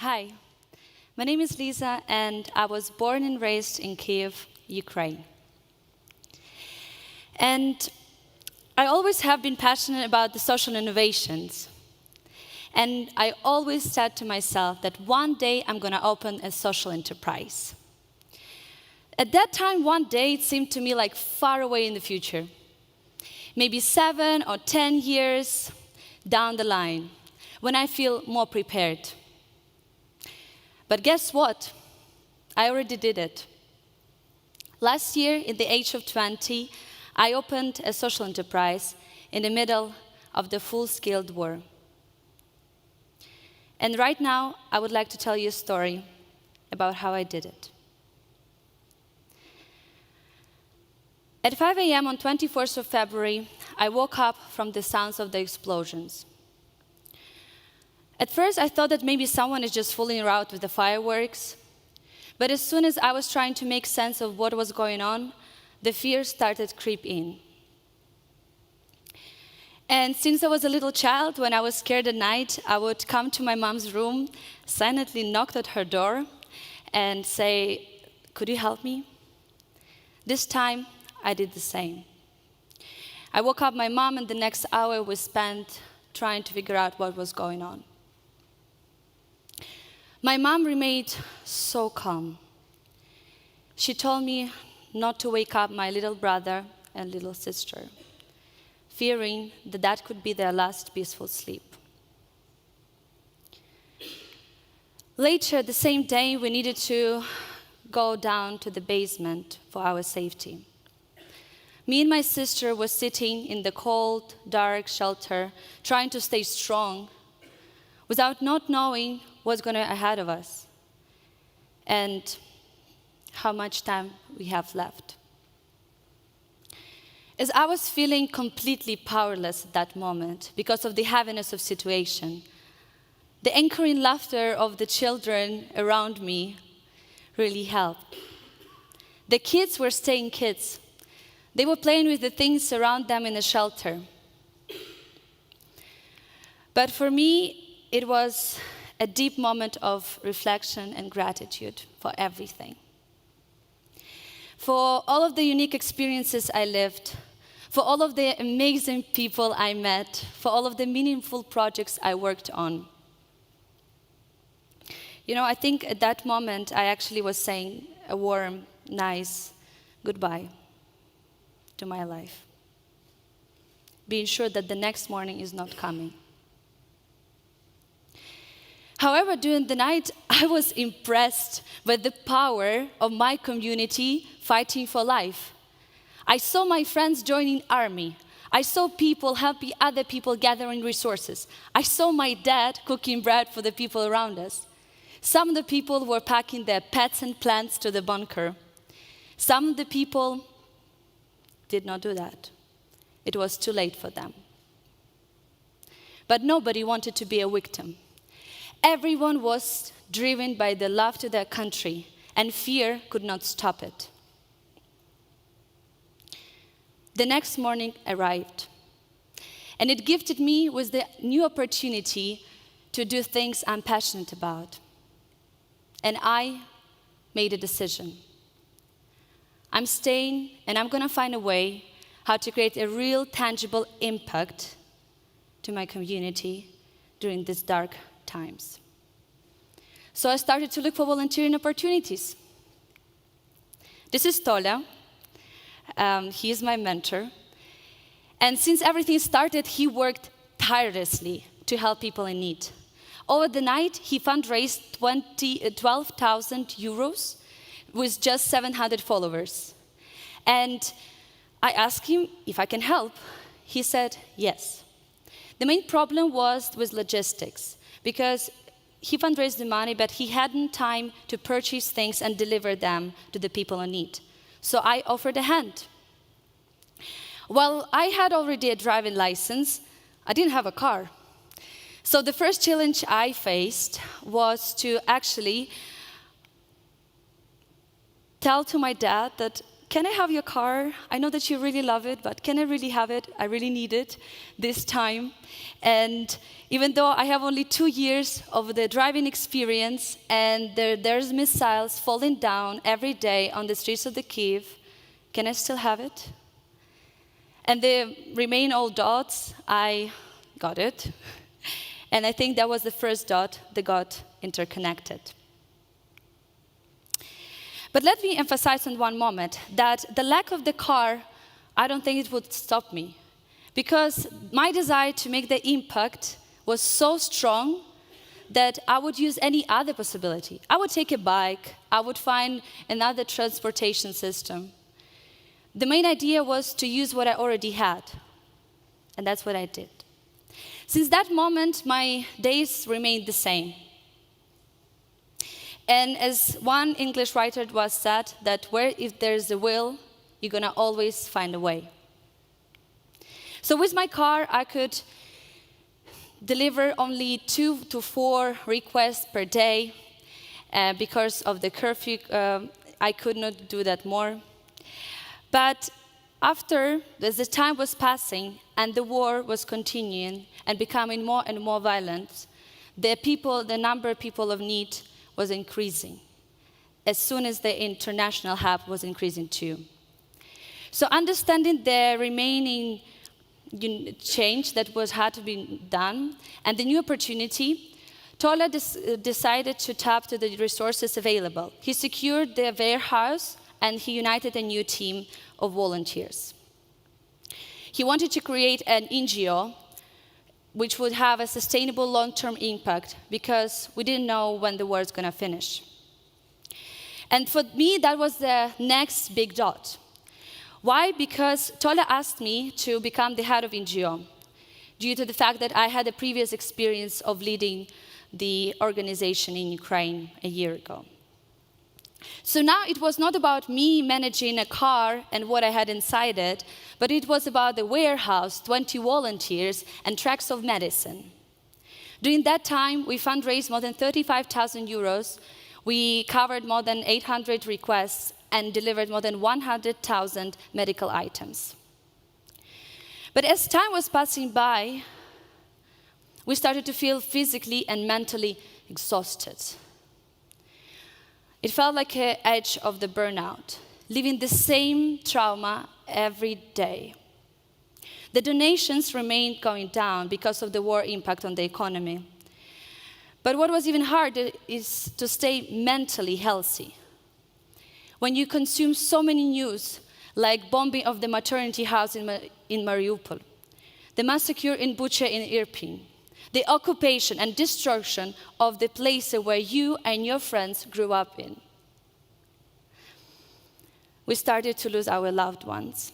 Hi, my name is Lisa, and I was born and raised in Kiev, Ukraine. And I always have been passionate about the social innovations. And I always said to myself that one day I'm going to open a social enterprise. At that time, one day, it seemed to me like far away in the future. Maybe 7 or 10 years down the line, when I feel more prepared. But guess what? I already did it. Last year, in the age of 20, I opened a social enterprise in the middle of the full-scale war. And right now, I would like to tell you a story about how I did it. At 5 a.m. on 24th of February, I woke up from the sounds of the explosions. At first, I thought that maybe someone is just fooling around with the fireworks. But as soon as I was trying to make sense of what was going on, the fear started to creep in. And since I was a little child, when I was scared at night, I would come to my mom's room, silently knock at her door, and say, "Could you help me?" This time, I did the same. I woke up my mom, and the next hour was spent trying to figure out what was going on. My mom remained so calm. She told me not to wake up my little brother and little sister, fearing that that could be their last peaceful sleep. Later, the same day, we needed to go down to the basement for our safety. Me and my sister were sitting in the cold, dark shelter, trying to stay strong, without not knowing what's going to ahead of us and how much time we have left. As I was feeling completely powerless at that moment because of the heaviness of the situation, the anchoring laughter of the children around me really helped. The kids were staying kids. They were playing with the things around them in the shelter. But for me, it was a deep moment of reflection and gratitude for everything. For all of the unique experiences I lived, for all of the amazing people I met, for all of the meaningful projects I worked on. You know, I think at that moment I actually was saying a warm, nice goodbye to my life, being sure that the next morning is not coming. However, during the night, I was impressed by the power of my community fighting for life. I saw my friends joining army. I saw people helping other people gathering resources. I saw my dad cooking bread for the people around us. Some of the people were packing their pets and plants to the bunker. Some of the people did not do that. It was too late for them. But nobody wanted to be a victim. Everyone was driven by the love to their country, and fear could not stop it. The next morning arrived, and it gifted me with the new opportunity to do things I'm passionate about. And I made a decision. I'm staying, and I'm going to find a way how to create a real, tangible impact to my community during these dark times. So I started to look for volunteering opportunities. This is Toля. He is my mentor. And since everything started, he worked tirelessly to help people in need. Over the night, he fundraised 12,000 euros with just 700 followers. And I asked him if I can help. He said yes. The main problem was with logistics, because he fundraised the money, but he hadn't time to purchase things and deliver them to the people in need. So I offered a hand. Well, I had already a driving license. I didn't have a car. So the first challenge I faced was to actually tell to my dad that can I have your car? I know that you really love it, but can I really have it? I really need it this time. And even though I have only 2 years of the driving experience, and there's missiles falling down every day on the streets of the Kiev, can I still have it? And the remain all dots, I got it. And I think that was the first dot that got interconnected. But let me emphasize on one moment that the lack of the car, I don't think it would stop me. Because my desire to make the impact was so strong that I would use any other possibility. I would take a bike, I would find another transportation system. The main idea was to use what I already had. And that's what I did. Since that moment, my days remained the same. And as one English writer was said, that where if there's a will, you're gonna always find a way. So with my car, I could deliver only 2 to 4 requests per day. Because of the curfew, I could not do that more. But after, as the time was passing and the war was continuing and becoming more and more violent, the number of people of need was increasing, as soon as the international hub was increasing too. So understanding the remaining change that had to be done and the new opportunity, Tola decided to tap to the resources available. He secured the warehouse and he united a new team of volunteers. He wanted to create an NGO which would have a sustainable long-term impact because we didn't know when the war is going to finish. And for me, that was the next big dot. Why? Because Tola asked me to become the head of NGO due to the fact that I had a previous experience of leading the organization in Ukraine a year ago. So now it was not about me managing a car and what I had inside it, but it was about the warehouse, 20 volunteers, and tracks of medicine. During that time, we fundraised more than 35,000 euros. We covered more than 800 requests and delivered more than 100,000 medical items. But as time was passing by, we started to feel physically and mentally exhausted. It felt like an edge of the burnout, living the same trauma every day. The donations remained going down because of the war impact on the economy. But what was even harder is to stay mentally healthy. When you consume so many news, like bombing of the maternity house in Mariupol, the massacre in Bucha in Irpin, the occupation and destruction of the place where you and your friends grew up in. We started to lose our loved ones.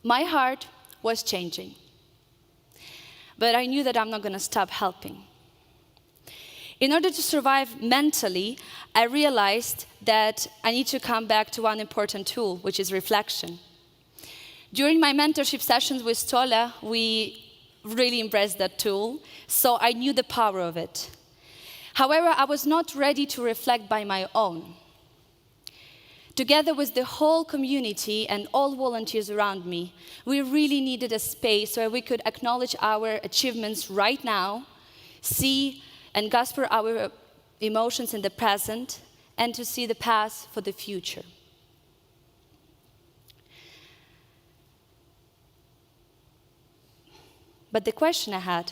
My heart was changing, but I knew that I'm not going to stop helping. In order to survive mentally, I realized that I need to come back to one important tool, which is reflection. During my mentorship sessions with Tola, we really embraced that tool, so I knew the power of it. However, I was not ready to reflect by my own. Together with the whole community and all volunteers around me, we really needed a space where we could acknowledge our achievements right now, see and grasp our emotions in the present, and to see the path for the future. But the question I had,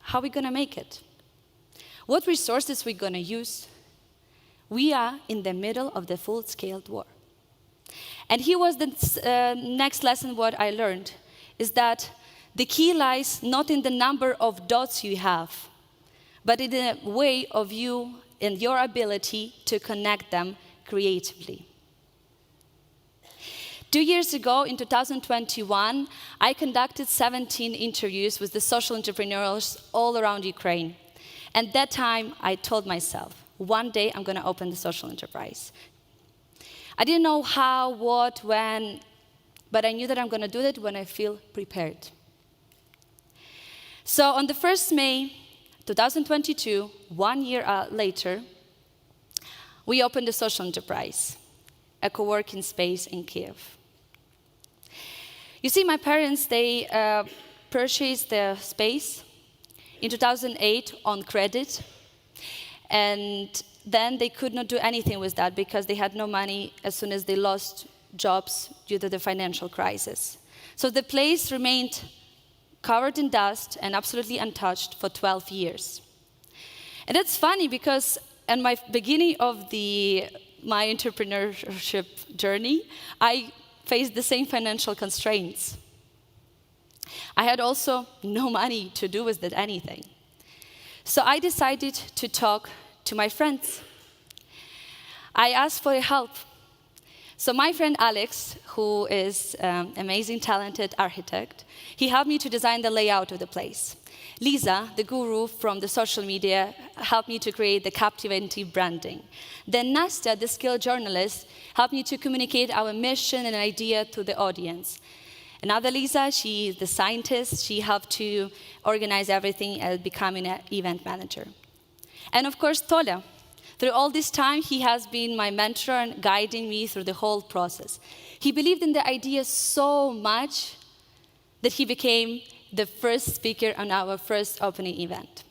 how are we going to make it? What resources are we going to use? We are in the middle of the full-scale war. And here was the next lesson what I learned, is that the key lies not in the number of dots you have, but in the way of you and your ability to connect them creatively. 2 years ago, in 2021, I conducted 17 interviews with the social entrepreneurs all around Ukraine. And that time, I told myself, one day I'm going to open the social enterprise. I didn't know how, what, when, but I knew that I'm going to do it when I feel prepared. So on the 1st May 2022, 1 year later, we opened the social enterprise. a co-working space in Kiev. You see, my parents, they purchased the space in 2008 on credit, and then they could not do anything with that because they had no money as soon as they lost jobs due to the financial crisis. So the place remained covered in dust and absolutely untouched for 12 years. And it's funny because in my beginning of my entrepreneurship journey, I faced the same financial constraints. I had also no money to do with anything. So I decided to talk to my friends. I asked for help. So my friend Alex, who is an amazing, talented architect, he helped me to design the layout of the place. Lisa, the guru from the social media, helped me to create the captivating branding. Then Nastya, the skilled journalist, helped me to communicate our mission and idea to the audience. Another Lisa, she is the scientist. She helped to organize everything and becoming an event manager. And of course, Toля. Through all this time, he has been my mentor and guiding me through the whole process. He believed in the idea so much that he became the first speaker on our first opening event.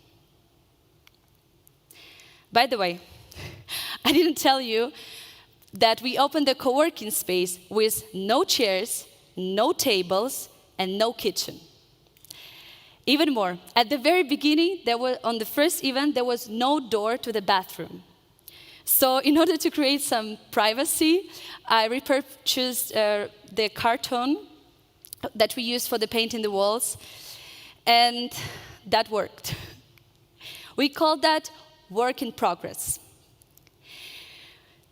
By the way, I didn't tell you that we opened the co-working space with no chairs, no tables, and no kitchen. Even more, at the very beginning, on the first event, there was no door to the bathroom. So in order to create some privacy, I repurchased the carton that we used for the painting the walls, and that worked. We called that work in progress.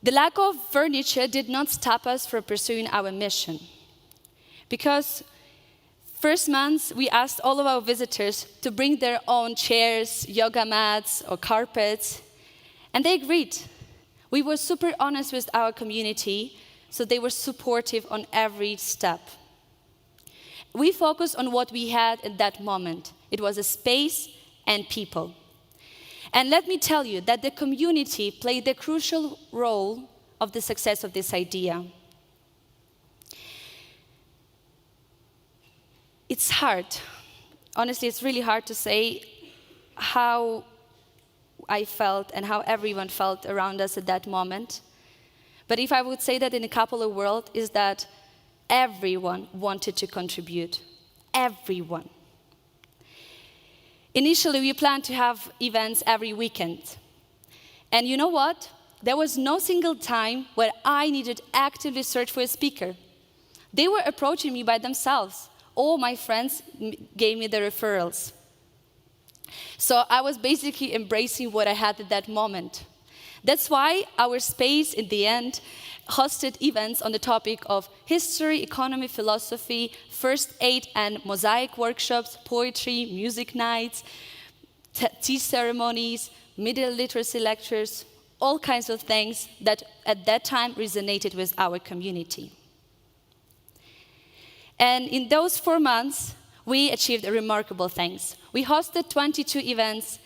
The lack of furniture did not stop us from pursuing our mission, because first months we asked all of our visitors to bring their own chairs, yoga mats, or carpets, and they agreed. We were super honest with our community, so they were supportive on every step. We focused on what we had at that moment. It was a space and people. And let me tell you that the community played a crucial role of the success of this idea. It's hard. Honestly, it's really hard to say how I felt and how everyone felt around us at that moment. But if I would say that in a couple of words, is that everyone wanted to contribute. Everyone. Initially, we planned to have events every weekend. And you know what? There was no single time where I needed actively search for a speaker. They were approaching me by themselves. All my friends gave me the referrals. So I was basically embracing what I had at that moment. That's why our space, in the end, hosted events on the topic of history, economy, philosophy, first aid and mosaic workshops, poetry, music nights, tea ceremonies, media literacy lectures, all kinds of things that at that time resonated with our community. And in those 4 months, we achieved remarkable things. We hosted 22 events.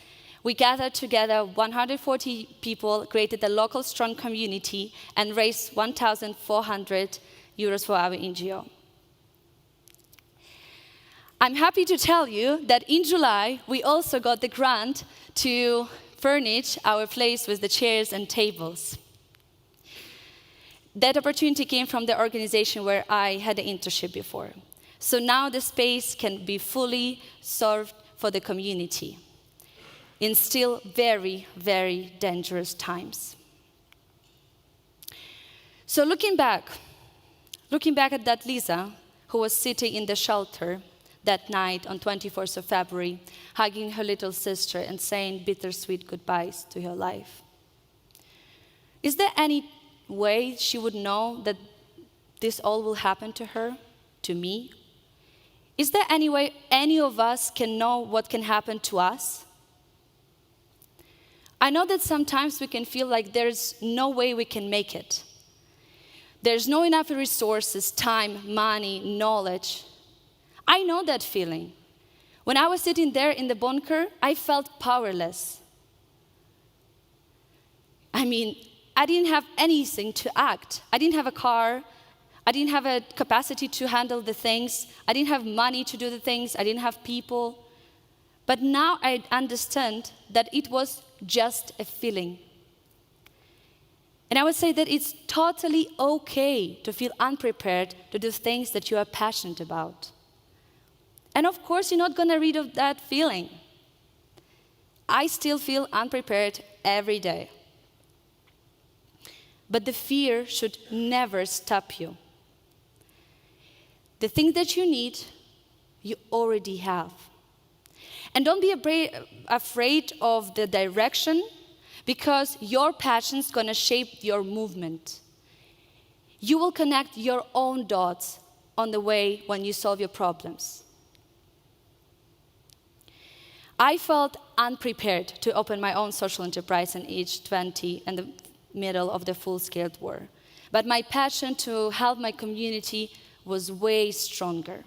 We gathered together 140 people, created a local strong community, and raised 1,400 euros for our NGO. I'm happy to tell you that in July, we also got the grant to furnish our place with the chairs and tables. That opportunity came from the organization where I had an internship before. So now the space can be fully served for the community in still very, very dangerous times. So looking back at that Lisa who was sitting in the shelter that night on 24th of February, hugging her little sister and saying bittersweet goodbyes to her life. Is there any way she would know that this all will happen to her, to me? Is there any way any of us can know what can happen to us? I know that sometimes we can feel like there's no way we can make it. There's no enough resources, time, money, knowledge. I know that feeling. When I was sitting there in the bunker, I felt powerless. I mean, I didn't have anything to act. I didn't have a car. I didn't have a capacity to handle the things. I didn't have money to do the things. I didn't have people. But now I understand that it was just a feeling. And I would say that it's totally okay to feel unprepared to do things that you are passionate about. And of course, you're not going to rid of that feeling. I still feel unprepared every day. But the fear should never stop you. The things that you need, you already have. And don't be afraid of the direction, because your passion is going to shape your movement. You will connect your own dots on the way when you solve your problems. I felt unprepared to open my own social enterprise in age 20 in the middle of the full-scale war. But my passion to help my community was way stronger.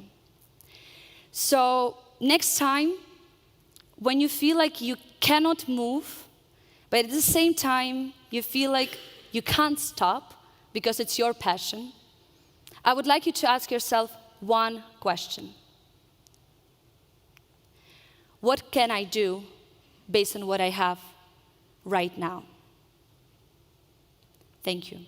So next time, when you feel like you cannot move, but at the same time, you feel like you can't stop because it's your passion, I would like you to ask yourself one question. What can I do based on what I have right now? Thank you.